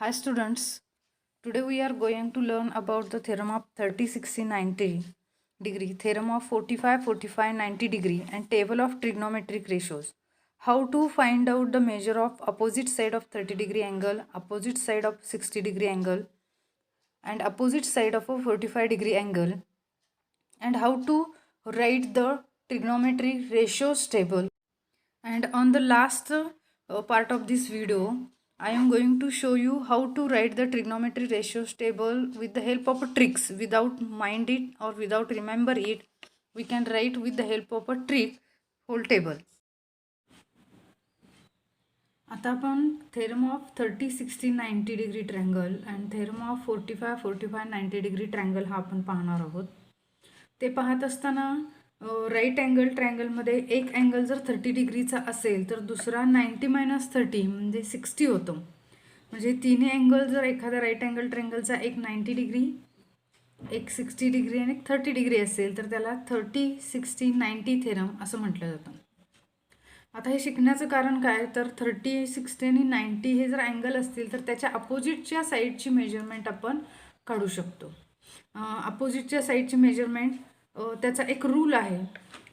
Hi students, today we are going to learn about the theorem of 30, 60, 90 degree, theorem of 45, 45, 90 degree and table of trigonometric ratios. How to find out the measure of opposite side of 30 degree angle, opposite side of 60 degree angle and opposite side of a 45 degree angle, and how to write the trigonometric ratios table. And on the last part of this video, I am going to show you how to write the trigonometry ratios table with the help of a tricks. Without mind it or without remember it, we can write with the help of a trick whole table. आता आपण theorem of 30, 60, 90 degree triangle and theorem of 45, 45, 90 degree triangle हा आपण पाहणार आहोत. ते पाहत असताना right angle ट्रँगलमध्ये एक अँगल जर 30 डिग्रीचा असेल तर दुसरा 90-30 म्हणजे 60 होतो. म्हणजे तिन्ही अँगल जर एखाद्या राईट अँगल ट्रँगलचा एक 90 डिग्री, एक 60 डिग्री आणि एक 30 डिग्री असेल तर त्याला 30, 60, 90 थेरम असं म्हटलं जातं. आता हे शिकण्याचं कारण काय तर 30, 60 आणि 90 हे जर अँगल असतील तर त्याच्या अपोजिटच्या साईडची मेजरमेंट आपण काढू शकतो. अपोजिटच्या साईडची मेजरमेंट त्याचा एक रूल आहे.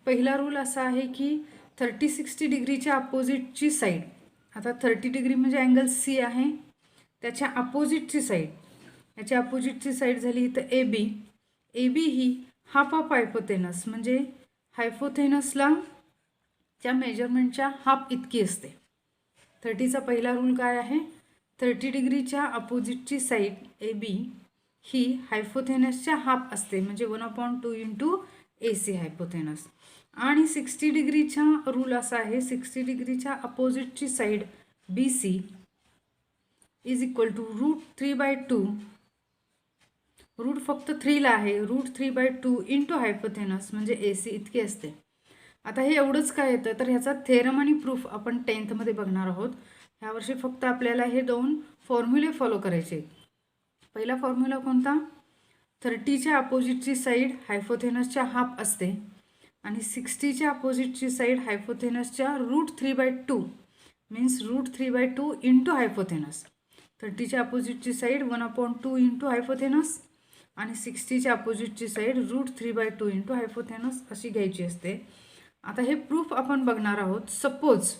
पहिला रूल असा आहे की 30, 60 डिग्रीच्या अपोजिटची साईड, आता 30 डिग्री म्हणजे अँगल सी आहे, त्याच्या अपोजिटची साईड, याच्या अपोजिटची साईड झाली इथं ए B. A B he half of हायपोथेनस म्हणजे हायपोथेनसला च्या मेजरमेंटच्या हाफ इतकी असते. 30चा पहिला रूल काय आहे, 30 डिग्रीच्या अपोजिटची side A B he हायपोथेनसच्या half असते म्हणजे 1/2 इंटू ए सी हायपोथेनस. आणि 60 डिग्रीचा रूल असा आहे, 60 डिग्रीच्या अपोजिटची side B C is equal to √3/2, root फक्त 3ला आहे, √3/2 इंटू हायपोथेनस म्हणजे ए सी इतकी असते. आता हे एवढंच काय येतं तर ह्याचा थेरम आणि प्रूफ आपण 10thमध्ये बघणार आहोत. ह्यावर्षी फक्त आपल्याला हे दोन फॉर्म्युले फॉलो करायचे. पहिला फॉर्म्युला कोणता, 30च्या अपोजिटची साईड हायपोथेनसच्या हाफ असते आणि 60च्या अपोजिटची साईड हायपोथेनसच्या √3/2 मीन्स √3/2 इंटू हायपोथेनस. 30च्या अपोजिटची साईड 1/2 इंटू हायपोथेनस आणि 60च्या अपोजिटची साईड √3/2 इंटू हायपोथेनस अशी घ्यायची असते. आता हे प्रूफ आपण बघणार आहोत. सपोज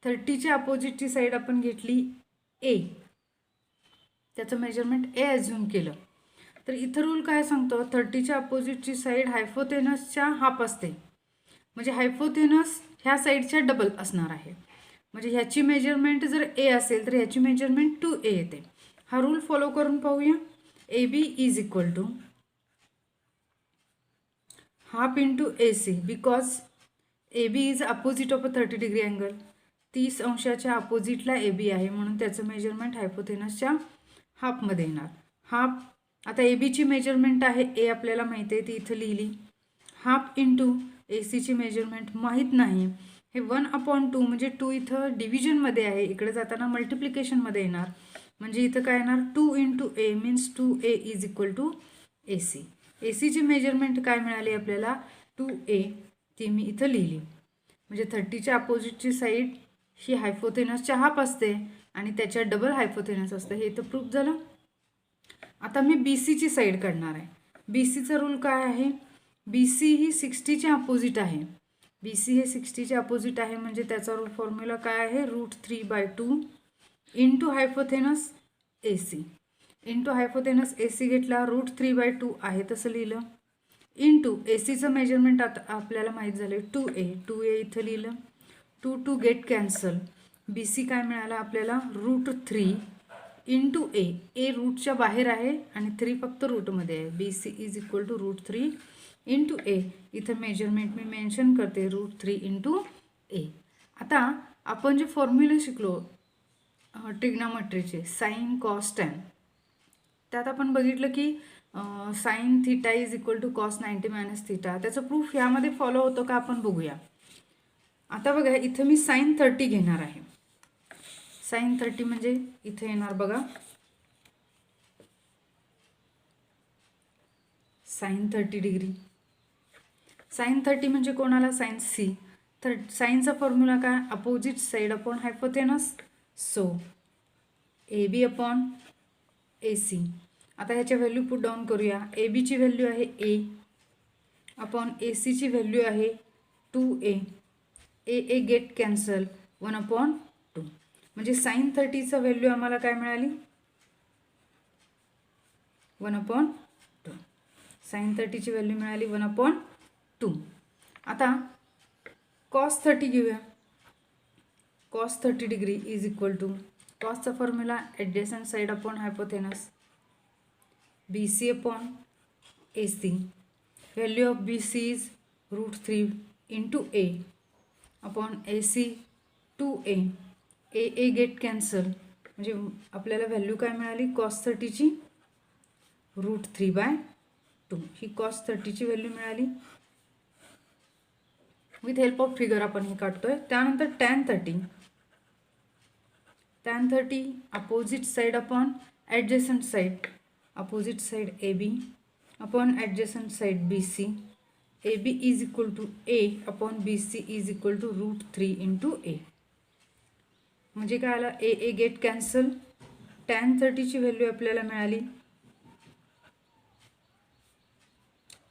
30च्या अपोजिटची साईड आपण घेतली ए, त्याचं मेजरमेंट ए ॲझ्युम केलं तर इथं रूल काय सांगतो, 30च्या अपोजिटची साईड हायपोथेनसच्या हाफ असते म्हणजे हायपोथेनस ह्या साईडच्या डबल असणार आहे. म्हणजे ह्याची मेजरमेंट जर ए असेल तर ह्याची मेजरमेंट 2a येते. हा रूल फॉलो करून पाहूया. A B is equal to half into A C because A B is opposite of a 30 degree angle. 30 अंशाच्या अपोजिटला ए बी आहे म्हणून त्याचं मेजरमेंट हायपोथेनसच्या हाफमध्ये येणार. हाफ, आता ए बीची मेजरमेंट आहे ए आपल्याला माहिती आहे ती इथं लिहिली. हाफ इंटू ए सीची मेजरमेंट माहीत नाही, हे 1/2 म्हणजे 2 इथं डिव्हिजनमध्ये आहे, इकडे जाताना मल्टिप्लिकेशनमध्ये येणार म्हणजे इथं काय येणार 2 into A means 2a is equal to A C. A सीची मेजरमेंट काय मिळाली आपल्याला 2a, ती मी इथं लिहिली. म्हणजे 30च्या अपोजिटची साईड ही हायपोथेनसच्या हाफ असते आणि त्याच्या डबल हायपोथेनस असते, हे इथं प्रूफ झालं. आता मी बी सीची साईड काढणार आहे. बी सीचा रूल काय आहे, बी सी ही 60च्या अपोजिट आहे. बी सी हे 60च्या अपोजिट आहे म्हणजे त्याचा रूल फॉर्म्युला काय आहे, √3/2 into हायपोथेनस A C. Into हायपोथेनस A C घेतला, √3/2 आहे तसं लिहिलं, इंटू ए सीचं मेजरमेंट आता आपल्याला माहीत झालं 2a इथं लिहिलं. 2 गेट कॅन्सल. बी सी काय मिळालं आपल्याला √3 इंटू ए रूटच्या बाहेर आहे आणि 3 फक्त रूटमध्ये आहे. B C is equal to √3 into A, इथं मेजरमेंट मी मेन्शन करते √3 इंटू ए. आता आपण जे फॉर्म्युले शिकलो ट्रिग्नॉमेट्रीचे साईन कॉस टॅन, त्यात आपण बघितलं की sine theta is equal to cos 90 - theta, त्याचं प्रूफ यामध्ये फॉलो होतं का आपण बघूया. आता बघा इथं मी साईन 30 घेणार आहे. साईन 30 म्हणजे इथे येणार बघा साईन 30 डिग्री. साईन 30 म्हणजे कोणाला, साईन सी. तर साईनचा फॉर्म्युला काय, opposite side upon hypotenuse. So A B upon A C. आता ह्याच्या व्हॅल्यू पुट डाऊन करूया. ए बीची व्हॅल्यू आहे ए अपॉन ए सीची व्हॅल्यू आहे 2a. A get cancel 1/2. म्हणजे साईन 30चं व्हॅल्यू आम्हाला काय मिळाली 1/2. साईन 30ची व्हॅल्यू मिळाली 1/2. आता कॉस 30 घेऊया. Cos 30 degree is equal to कॉसचा formula adjacent side upon hypotenuse B C upon A C. Value of B C is √3 into A upon A C 2a. A get cancel म्हणजे आपल्याला value काय मिळाली cos 30ची √3/2. ही cos 30ची value मिळाली. With help of figure आपण हे काढतोय. त्यानंतर tan 30 opposite side upon adjacent side. Opposite side A B upon adjacent side B C. A B is equal to A upon B C is equal to √3 into A. म्हणजे काय आलं A get cancel. tan 30ची value आपल्याला मिळाली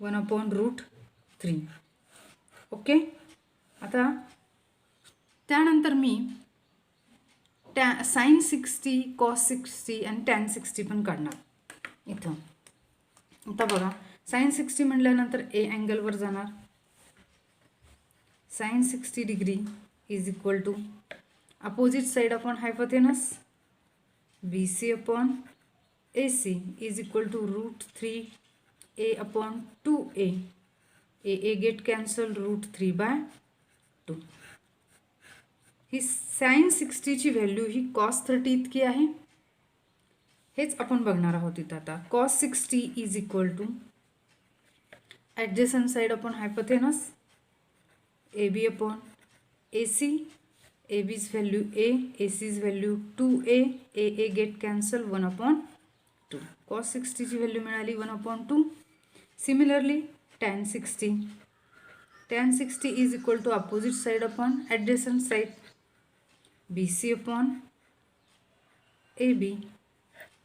1/√3. Okay. आता त्यानंतर मी sine 60 cos 60 आणि tan 60 पण काढणार इथं. आता बघा साईन 60 म्हटल्यानंतर ए अँगलवर जाणार. Sine 60 degree is equal to opposite side upon hypotenuse B C upon A C is equal to √3a upon 2a. A get cancel √3/2. ही साईन 60ची व्हॅल्यू ही कॉस 30 इतकी आहे. हेच आपण बघणार आहोत इथं. आता cos 60 is equal to adjacent side upon hypotenuse A B upon A C. A B's value A C's value 2a. A get cancel 1/2. Cos 60ची व्हॅल्यू मिळाली 1/2. Similarly tan 60 is equal to opposite side upon adjacent side B C upon A B.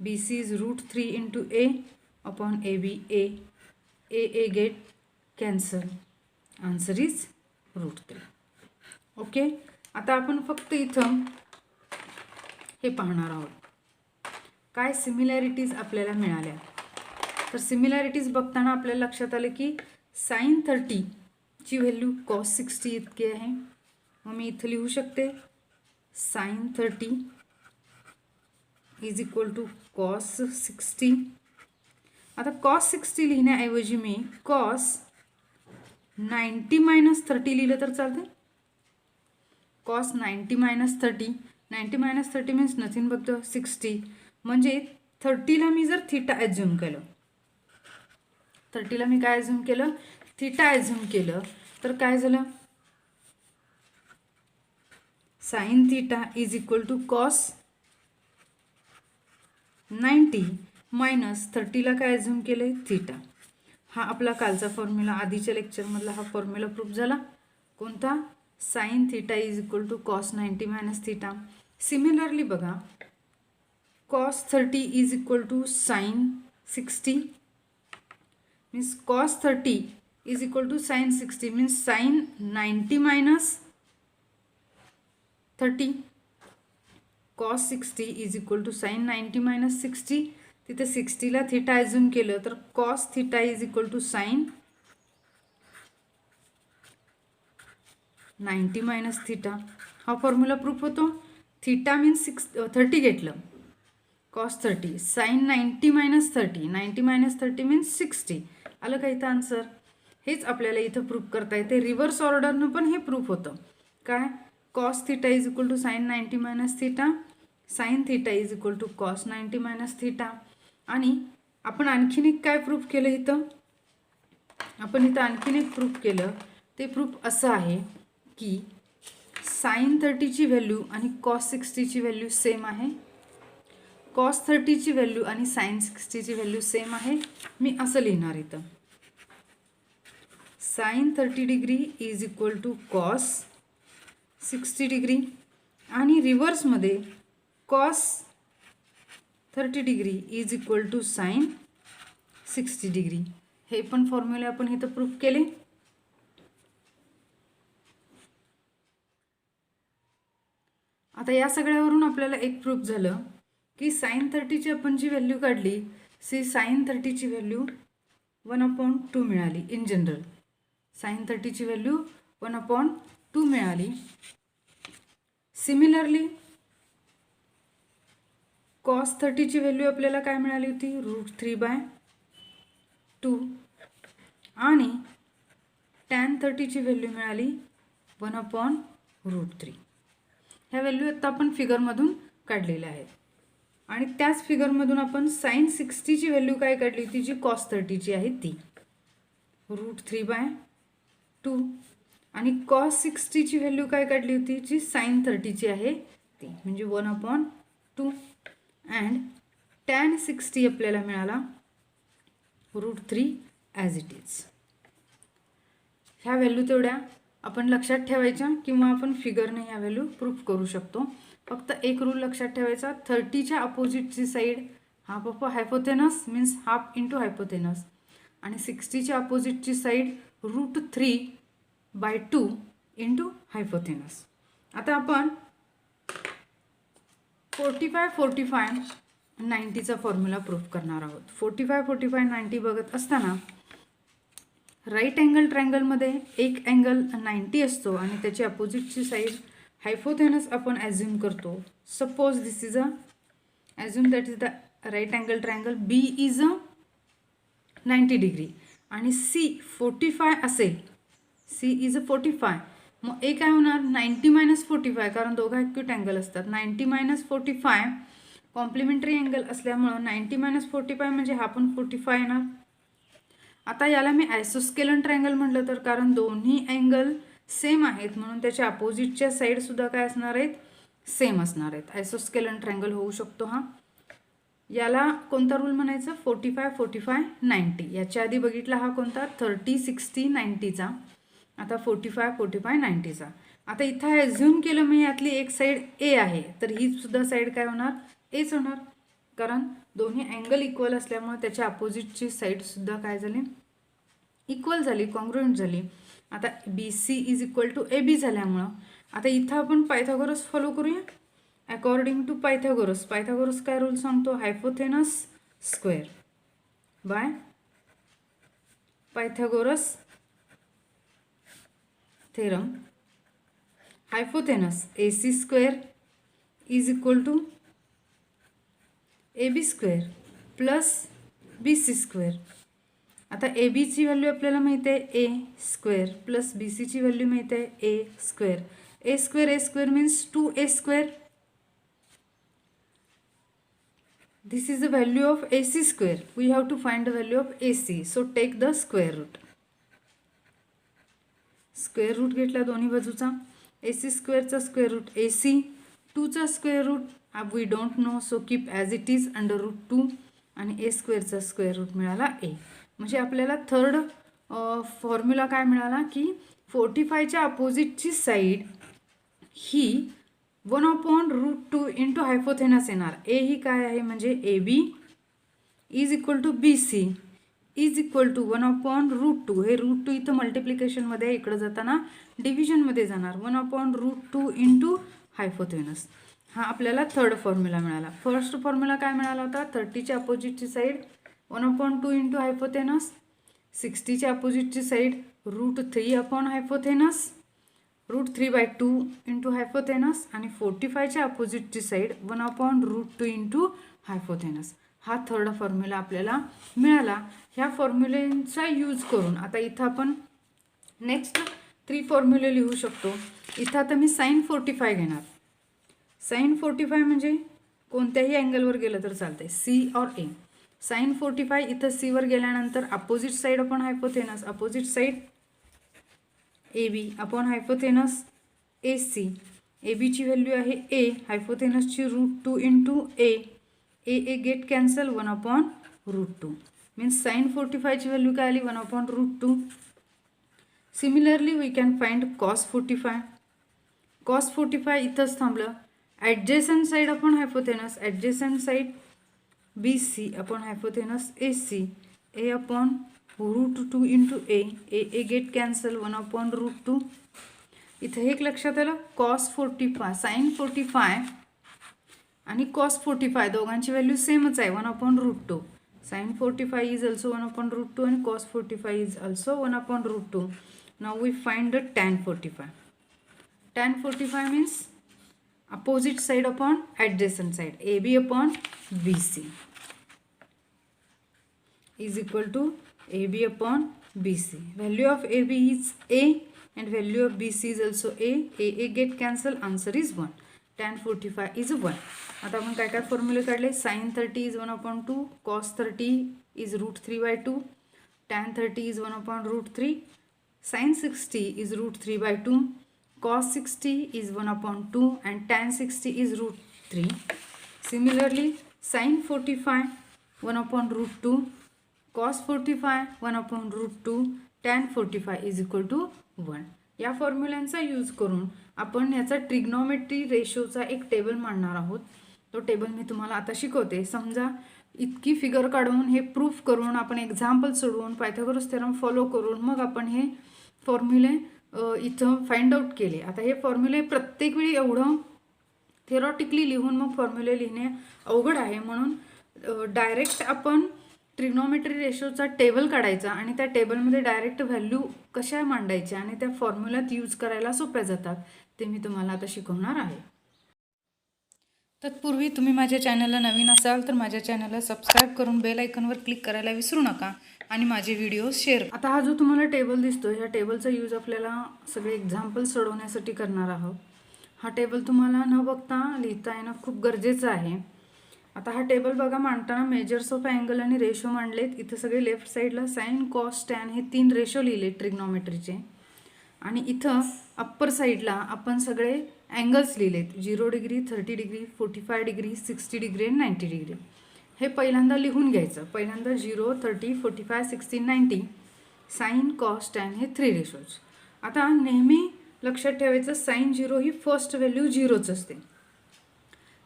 B C is √3 into A upon A B. A get cancel. Answer is √3. Okay. आता आपण फक्त इथं हे पाहणार आहोत काय सिमिलॅरिटीज आपल्याला मिळाल्या. तर सिमिलॅरिटीज बघताना आपल्याला लक्षात आलं की साईन 30ची व्हॅल्यू कॉस 60 इतकी आहे. मग मी इथं लिहू शकते sine 30 is equal to cos 60. आता कॉस 60 लिहिण्याऐवजी मी कॉस 90 - 30 लिहिलं तर चालते. कॉस 90 - 30. 90 - 30 means nothing but 60. म्हणजे 30ला मी जर थिटा ॲझ्युम केलं 30ला मी काय ॲझ्युम केलं थिटा ॲझ्युम केलं तर काय झालं sine theta is equal to cos 90 minus 30ला काय ॲझ्युम केलं आहे थिटा. हा आपला कालचा फॉर्म्युला आधीच्या लेक्चरमधला हा फॉर्म्युला प्रूफ झाला. कोणता sine theta is equal to cos 90 minus theta. Similarly बघा cos 30 is equal to sine 60 means cos 30 is equal to sine 60 means sine 90 minus 30. Cos 60 is equal to sine 90 minus 60. तिथे 60ला theta assume केलं तर cos theta is equal to sine 90 minus theta. हा formula proof होतो. Theta means 30 घेतलं cos 30 sine 90 minus 30. 90 minus 30 means 60. आलं का इथं आन्सर. हेच आपल्याला इथं प्रूफ करता येते. रिव्हर्स ऑर्डरनं पण हे प्रूफ होतं. काय cos theta is equal to sine 90 minus theta. Sine theta is equal to cos 90 minus theta. आणि आपण आणखीन एक काय प्रूफ केलं इथं आपण इथं आणखीन एक प्रूफ केलं. ते प्रूफ असं आहे की साईन 30ची व्हॅल्यू आणि कॉस 60ची व्हॅल्यू सेम आहे. कॉस 30ची व्हॅल्यू आणि साईन 60ची व्हॅल्यू सेम आहे. मी असं लिहिणार इथं sine 30 degree is equal to cos 60 degree आणि रिव्हर्समध्ये cos 30 degree is equal to sine 60 degree. हे पण फॉर्म्युले आपण इथं प्रूफ केले. आता या सगळ्यावरून आपल्याला एक प्रूफ झालं की साइन 30ची आपण जी व्हॅल्यू काढली साइन 30ची व्हॅल्यू 1/2 मिळाली. इन जनरल साइन 30ची व्हॅल्यू 1/2 मिळाली. सिमिलरली कॉस 30ची व्हॅल्यू आपल्याला काय मिळाली होती √3/2 आणि टॅन 30ची व्हॅल्यू मिळाली 1/√3. ह्या व्हॅल्यू आता आपण फिगरमधून काढलेल्या आहेत. आणि त्याच फिगरमधून आपण साइन 60ची व्हॅल्यू काय काढली होती जी कॉस 30ची आहे ती √3/2 आणि कॉस 60ची व्हॅल्यू काय काढली होती जी साइन 30ची आहे ती म्हणजे 1/2 अँड टॅन 60 आपल्याला मिळाला √3 ॲज इट इज. ह्या व्हॅल्यू तेवढ्या आपण लक्षात ठेवायच्या किंवा आपण फिगरने ह्या व्हॅल्यू प्रूफ करू शकतो. फक्त एक रूल लक्षात ठेवायचा 30च्या अपोजिटची side half of hypotenuse means half into hypotenuse आणि 60च्या अपोजिटची साईड √3/2 इंटू हायपोथेनस. आता आपण 45, 90चा फॉर्म्युला प्रूफ करणार आहोत. 45, 90 बघत असताना राईट अँगल ट्रायंगलमध्ये एक अँगल 90 असतो आणि त्याची अपोजिटची साईड हायपोथेनस आपण ॲझ्युम करतो. Suppose this is assume that is the right angle triangle B is 90 degree आणि सी 45 असेल. C is 45. मग ए काय होणार 90 - 45 कारण दोघा ॲक्यूट अँगल असतात. 90 - 45 कॉम्प्लिमेंटरी अँगल असल्यामुळं 90 - 45 म्हणजे हा पण 45 येणार. आता याला मी आयसोस्केलन ट्रायंगल म्हटलं तर कारण दोन्ही अँगल सेम आहेत म्हणून त्याच्या अपोजिटच्या साईडसुद्धा काय असणार आहेत सेम असणार आहेत. आयसोस्केलन ट्रायंगल होऊ शकतो हा. याला कोणता रूल म्हणायचा 45, 90. याच्या आधी बघितला हा कोणता 30, 60, 90चा. आता 45, 90चा. आता इथं ॲझ्युम केलं मी यातली एक साईड ए आहे तर ही सुद्धा साईड काय होणार एच होणार कारण दोन्ही अँगल इक्वल असल्यामुळे त्याच्या अपोजिटची साईडसुद्धा काय झाली इक्वल झाली कॉन्ग्रुएंट झाली. आता B C is equal to A B झाल्यामुळं आता इथं आपण पायथागोरस फॉलो करूया. अकॉर्डिंग टू पायथागोरस काय रूल सांगतो hypotenuse square by Pythagoras theorem. Hypotenuse A C square is equal to A B square plus B C square. आता A बीची value आपल्याला माहिती आहे ए स्क्वेअर प्लस बी सीची व्हॅल्यू माहिती आहे A square. A square means 2a². This is the value of AC square. We have to find the value of AC. So take the square root. Square root घेतला दोन्ही बाजूचा. AC squareचा square root AC. 2चा square root we don't know. So keep as it is under √2. आणि A squareचा square root मिळाला A. म्हणजे आपल्याला third formula काय मिळाला की 45च्या अपोजिटची साईड ही 1/√2 इंटू हायपोथेनस येणार. ए ही काय आहे म्हणजे A B is equal to B C is equal to 1/√2. हे √2 इथं मल्टिप्लिकेशनमध्ये इकडं जाताना डिव्हिजनमध्ये जाणार 1/√2 इंटू हायपोथेनस. हा आपल्याला थर्ड फॉर्म्युला मिळाला. फर्स्ट फॉर्म्युला काय मिळाला होता 30च्या अपोजिटची साईड 1/2 इंटू हायपोथेनस. 60च्या अपोजिटची साईड √3 हायपोथेनस √3/2 इंटू हायपोथेनस आणि 45च्या अपोजिटची साईड 1/√2 इंटू हायपोथेनस. हा थर्ड फॉर्म्युला आपल्याला मिळाला. ह्या फॉर्म्युलेचा यूज करून आता इथं आपण नेक्स्ट 3 फॉर्म्युले लिहू शकतो. इथं आता मी साइन 45 घेणार. साइन 45 म्हणजे कोणत्याही अँगलवर गेलं तर चालतंय सी और ए. साइन 45 इथं सीवर गेल्यानंतर opposite side upon hypotenuse opposite side A B upon hypotenuse A C. A बीची व्हॅल्यू आहे ए हायपोथेनसची √2 into A A get cancel 1/√2 means sine 45ची व्हॅल्यू काय आली 1/√2. Similarly we can find cos 45. Cos 45 इथंच थांबलं. Adjacent side upon hypotenuse adjacent side BC upon hypotenuse AC, A upon √2 into A get cancel 1 upon √2. इथे एक लक्षात आलं, cos 45 sin 45 आणि cos 45 दोघांची व्हॅल्यू सेमच आहे 1 upon √2. sin 45 is also 1 upon √2 and cos 45 is also 1 upon √2. Now we find the tan 45. Tan 45 means opposite side upon adjacent side, AB upon BC is equal to AB upon BC. Value of AB is A and value of BC is also A. A get cancel, answer is 1. Tan 45 is 1. आता आपण काय काय फॉर्म्युले काढले, sin 30 is 1 upon 2, cos 30 is √3/2, tan 30 is 1 upon √3, sin 60 is √3/2, cos 60 is 1 upon 2 and tan 60 is √3. Similarly, sin 45 1 upon √2, cos 45 1 upon √2, tan 45 is equal to 1. या फॉर्म्युल्यांचा use करून आपण याचा trigonometry रेशोचा एक टेबल मांडणार आहोत. तो टेबल मी तुम्हाला आता शिकवते. समजा इतकी फिगर काढून हे प्रूफ करून आपण एक्झाम्पल सोडवून पायथागोरस थेरम फॉलो करून मग आपण हे फॉर्म्युले इथं फाइंड आउट केले. आता हे फॉर्म्युले प्रत्येक वेळी एवढं थेरॉटिकली लिहून मग फॉर्म्युले लिहिणे अवघड आहे, म्हणून डायरेक्ट आपण ट्रिग्नोमेट्री रेशोचा टेबल काढायचा आणि त्या टेबलमध्ये डायरेक्ट व्हॅल्यू कशा मांडायच्या आणि त्या फॉर्म्युल्यात यूज करायला सोप्या जातात, ते मी तुम्हाला आता शिकवणार आहे. तत्पूर्वी तुम्ही माझ्या चॅनलला नवीन असाल तर माझ्या चॅनलला सबस्क्राईब करून बेल आयकॉनवर क्लिक करायला विसरू नका आणि माझे व्हिडिओ शेअर. आता हा जो तुम्हाला टेबल दिसतो, ह्या टेबलचा यूज आपल्याला सगळे एक्झाम्पल सोडवण्यासाठी करणार आहोत. हा टेबल तुम्हाला न बघता लिहिता येणं खूप गरजेचं आहे. आता हा टेबल बघा, मांडताना मेजर्स ऑफ अँगल आणि रेशो मांडलेत. इथं सगळे लेफ्ट साईडला साइन कॉस टॅन हे 3 रेशो लिहिले ट्रिग्नोमेट्रीचे, आणि इथं अप्पर साईडला आपण सगळे अँगल्स लिहिलेत. 0 डिग्री, 30 डिग्री, 45 डिग्री, 60 डिग्री आणि 90 डिग्री. हे पहिल्यांदा लिहून घ्यायचं. पहिल्यांदा 0, 30, 45, 60, 90 साइन कॉस टॅन हे 3 रेशोज. आता नेहमी लक्षात ठेवायचं, साइन 0 ही फर्स्ट व्हॅल्यू 0च असते.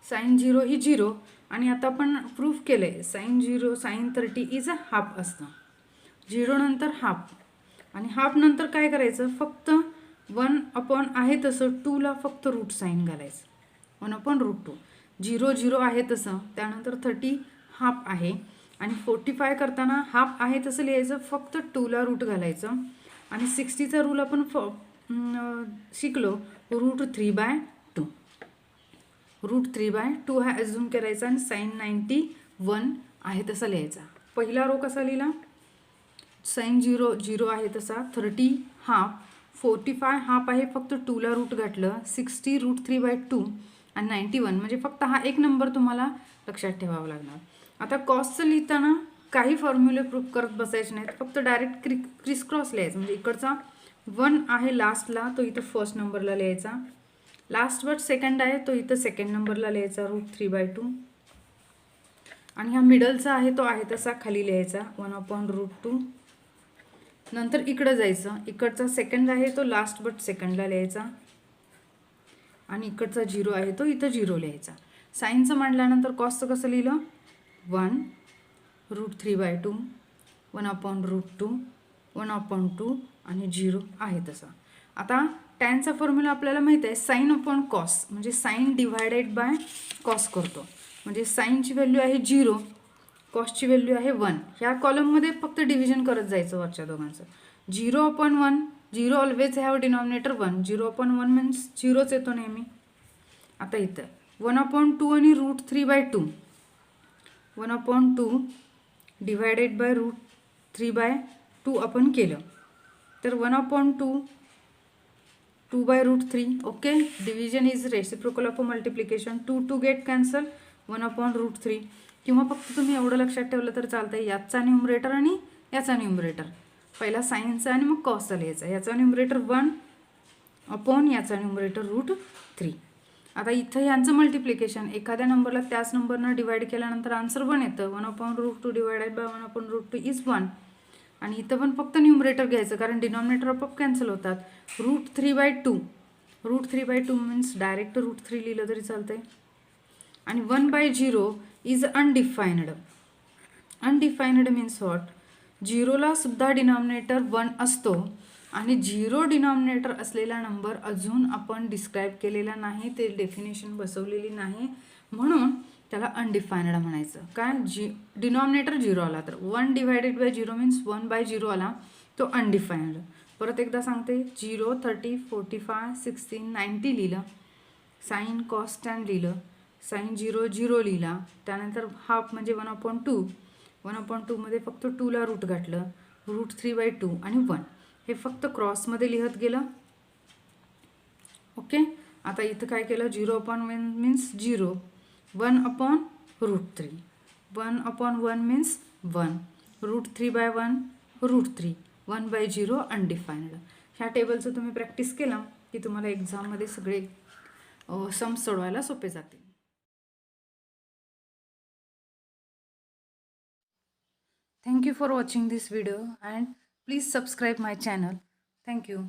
साइन 0 ही 0, आणि आता आपण प्रूफ केलं आहे sine 0 sine 30 is a half असतं. 0 नंतर हाफ, आणि हाफ नंतर काय करायचं, फक्त 1 अपॉन आहे तसं 2ला फक्त रूट साईन घालायचं. 1 अपॉन √2. 0 0 आहे तसं, त्यानंतर 30 हाफ आहे, आणि 45 करताना हाफ आहे तसं लिहायचं, फक्त 2ला रूट घालायचं. आणि 60चा रूल आपण शिकलो, √3/2. √3/2 हा ॲझ्युम करायचा आणि साइन 91 आहे तसा लिहायचा. पहिला रो कसा लिहिला, साइन 0 0 आहे तसा, 30 हाफ, 45 हाफ आहे फक्त 2ला रूट घातलं, 60 √3/2 आणि 91 म्हणजे फक्त हा एक नंबर तुम्हाला लक्षात ठेवावा लागणार. आता कॉसचं लिहिताना काही फॉर्म्युले प्रूफ करत बसायचे नाहीत, फक्त डायरेक्ट क्रिस क्रॉस लिहायचं. म्हणजे इकडचा 1 आहे लास्टला, तो इथं फर्स्ट नंबरला लिहायचा. लास्ट वर्ड सेकंड आहे, तो इथं सेकंड नंबरला लिहायचा √3/2. आणि हा मिडलचा आहे तो आहे तसा खाली लिहायचा 1 अपॉन √2. नंतर इकडं जायचं, इकडचा सेकंड आहे तो लास्ट बट सेकंडला लिहायचा, आणि इकडचा 0 आहे तो इथं 0 लिहायचा. साइनचं मांडल्यानंतर कॉसचं कसं लिहिलं, 1 √3/2, 1 अपॉन √2, 1 अपॉन 2 आणि 0 आहे तसा. आता टॅनचा फॉर्म्युला आपल्याला माहिती आहे, साइन अपॉन कॉस म्हणजे साइन डिवायडेड बाय कॉस करतो. म्हणजे साइनची व्हॅल्यू आहे 0, कॉसची व्हॅल्यू आहे 1. ह्या कॉलममध्ये फक्त डिव्हिजन करत जायचं वरच्या दोघांचं. 0 upon 1, 0 always have denominator 1. 0 upon 1 means 0च येतो नेहमी. आता इथं 1 अपॉन 2 आणि √3/2, 1 अपॉन 2 डिवायडेड बाय √3/2 आपण केलं तर 1 upon 2 2/√3. Okay, division is reciprocal of multiplication. 2 2 get cancel, 1 upon √3. किंवा फक्त तुम्ही एवढं लक्षात ठेवलं तर चालतं, याचा न्यूमरेटर आणि याचा न्यूमरेटर. पहिला साइनचा आणि मग कॉसचा लिहायचा. याचा न्यूमरेटर 1 अपॉन याचा न्यूमरेटर √3. आता इथं यांचं मल्टिप्लिकेशन, एखाद्या नंबरला त्याच नंबरनं डिवाइड केल्यानंतर आन्सर 1 येतं. 1 upon √2 divided by 1 upon √2 is 1. आणि इथं पण फक्त न्यूमरेटर घ्यायचं कारण डिनॉमिनेटर आपोआप कॅन्सल होतात. √3/2, √3/2 मीन्स डायरेक्ट √3 लिहिलं तरी चालतंय. आणि 1/0 is undefined. Undefined means what? झिरोला सुद्धा डिनॉमिनेटर 1 असतो आणि झिरो डिनॉमिनेटर असलेला नंबर अजून आपण डिस्क्राईब केलेला नाही, ते डेफिनेशन बसवलेली नाही, म्हणून त्याला अनडिफाइन्ड म्हणायचं. काय डिनॉमिनेटर 0 आला तर 1 डिवायडेड बाय 0 मीन्स 1/0 आला, तो अनडिफाइन्ड. परत एकदा सांगते, 0, 30, 45, 16, 90 लिहिलं, साईन कॉस टॅन लिहिलं, साईन 0 0 लिहिला, त्यानंतर हाफ म्हणजे 1/2, 1/2 मध्ये फक्त 2ला रूट घातलं, √3/2 आणि 1 हे फक्त क्रॉसमध्ये लिहत गेलं. ओके. आता इथं काय केलं, 0/1 मीन्स 0, 1/√3, 1/1 मीन्स 1, √3/1 √3, 1/0 अनडिफाइन्ड. ह्या टेबलचं तुम्ही प्रॅक्टिस केलं की तुम्हाला एक्झाममध्ये सगळे सम्स सोडवायला सोपे जातील. Thank you for watching this video and please subscribe my channel. Thank you.